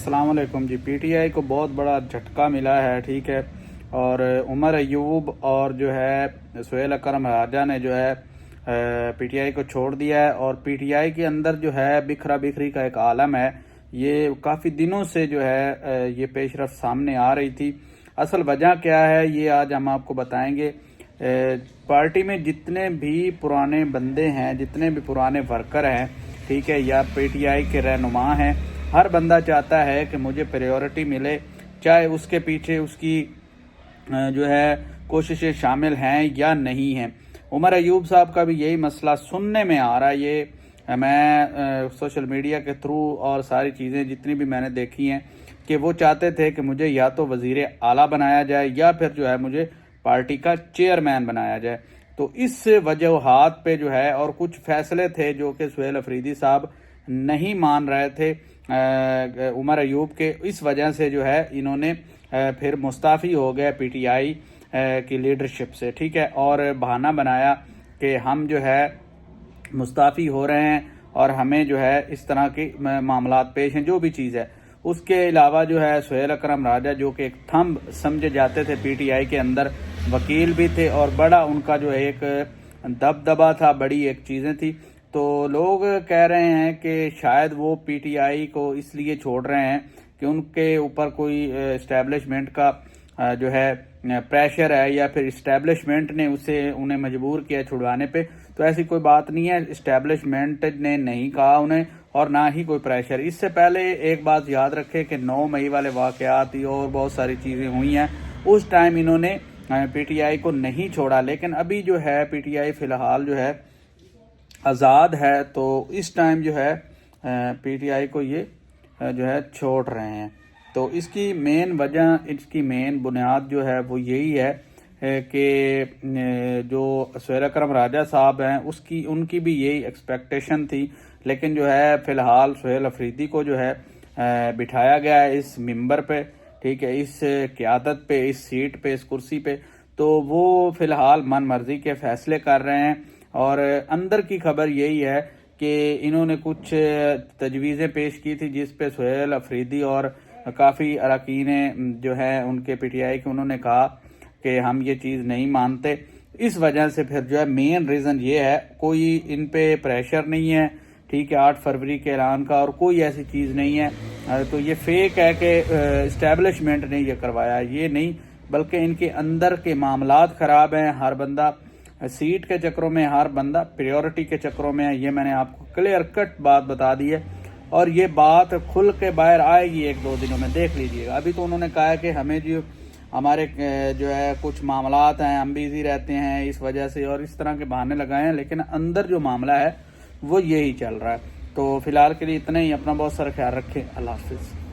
अस्सलाम वालेकुम जी। पीटीआई को बहुत बड़ा झटका मिला है, ठीक है। और उमर अयूब और जो है सुहेल अकरम राजा ने जो है पीटीआई को छोड़ दिया है। और पीटीआई के अंदर जो है बिखरा बिखरी का एक आलम है, ये काफ़ी दिनों से जो है ये पेशरफ सामने आ रही थी। असल वजह क्या है ये आज हम आपको बताएंगे। पार्टी में जितने भी पुराने बंदे हैं, जितने भी पुराने वर्कर हैं, ठीक है, या पीटीआई के रहनुमा हैं, हर बंदा चाहता है कि मुझे प्रायोरिटी मिले, चाहे उसके पीछे उसकी जो है कोशिशें शामिल हैं या नहीं हैं। उमर अयूब साहब का भी यही मसला सुनने में आ रहा है। ये मैं सोशल मीडिया के थ्रू और सारी चीज़ें जितनी भी मैंने देखी हैं कि वो चाहते थे कि मुझे या तो वज़ीर आला बनाया जाए या फिर जो है मुझे पार्टी का चेयरमैन बनाया जाए। तो इस वजूहात पे जो है और कुछ फैसले थे जो कि सुहेल अफरीदी साहब नहीं मान रहे थे उमर अयूब के, इस वजह से जो है इन्होंने फिर मुस्ताफ़ी हो गए पीटीआई की लीडरशिप से, ठीक है। और बहाना बनाया कि हम जो है मुस्ताफ़ी हो रहे हैं और हमें जो है इस तरह के मामलात पेश हैं, जो भी चीज़ है। उसके अलावा जो है सुहेल अकरम राजा जो कि एक थंब समझे जाते थे पीटीआई के अंदर, वकील भी थे और बड़ा उनका जो एक दबदबा था, बड़ी एक चीज़ें थी। तो लोग कह रहे हैं कि शायद वो पीटीआई को इसलिए छोड़ रहे हैं कि उनके ऊपर कोई इस्टेब्लिशमेंट का जो है प्रेशर है या फिर इस्टेब्लिशमेंट ने उन्हें मजबूर किया छुड़वाने पे। तो ऐसी कोई बात नहीं है, इस्टेब्लिशमेंट ने नहीं कहा उन्हें और ना ही कोई प्रेशर। इससे पहले एक बात याद रखें कि 9 मई वाले वाक़यात और बहुत सारी चीज़ें हुई हैं, उस टाइम इन्होंने पीटीआई को नहीं छोड़ा। लेकिन अभी जो है पीटीआई फ़िलहाल जो है आज़ाद है, तो इस टाइम जो है पीटीआई को ये जो है छोड़ रहे हैं। तो इसकी मेन वजह, इसकी मेन बुनियाद जो है वो यही है कि जो सुहेल अकरम राजा साहब हैं उनकी भी यही एक्सपेक्टेशन थी। लेकिन जो है फ़िलहाल सुहेल अफरीदी को जो है बिठाया गया है इस मिंबर पे, ठीक है, इस क़यादत पे, इस सीट पे, इस कुर्सी पे। तो वो फ़िलहाल मन मर्जी के फ़ैसले कर रहे हैं। और अंदर की खबर यही है कि इन्होंने कुछ तजवीज़ें पेश की थी जिस पे सुहेल अफरीदी और काफ़ी अरकान जो है उनके पीटीआई के, उन्होंने कहा कि हम ये चीज़ नहीं मानते। इस वजह से फिर जो है मेन रीज़न ये है, कोई इन पे प्रेशर नहीं है, ठीक है, 8 फरवरी के ऐलान का, और कोई ऐसी चीज़ नहीं है। तो ये फेक है कि इस्टेब्लिशमेंट ने ये करवाया, ये नहीं, बल्कि इनके अंदर के मामलात ख़राब हैं। हर बंदा सीट के चक्रों में, हर बंदा प्रायोरिटी के चक्रों में है। ये मैंने आपको क्लियर कट बात बता दी है और ये बात खुल के बाहर आएगी 1-2 दिनों में, देख लीजिएगा। अभी तो उन्होंने कहा है कि हमें जो हमारे जो है कुछ मामलात हैं, हम बिजी रहते हैं इस वजह से, और इस तरह के बहाने लगाए हैं, लेकिन अंदर जो मामला है वो यही चल रहा है। तो फिलहाल के लिए इतना ही। अपना बहुत सारा ख्याल रखें। अल्लाह हाफिज़।